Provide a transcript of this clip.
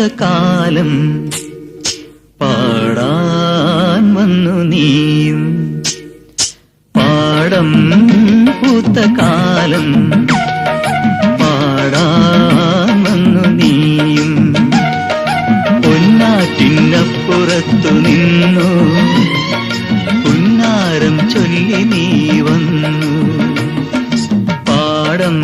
കാലം പാടാൻ വന്നു നീയും. പാടം പൂത്ത കാലം പാടാൻ വന്നു നീയും. പൊന്നാറ്റിനപ്പുറത്തു നിന്നു പുന്നാരം ചൊല്ലി നീ വന്നു. പാടം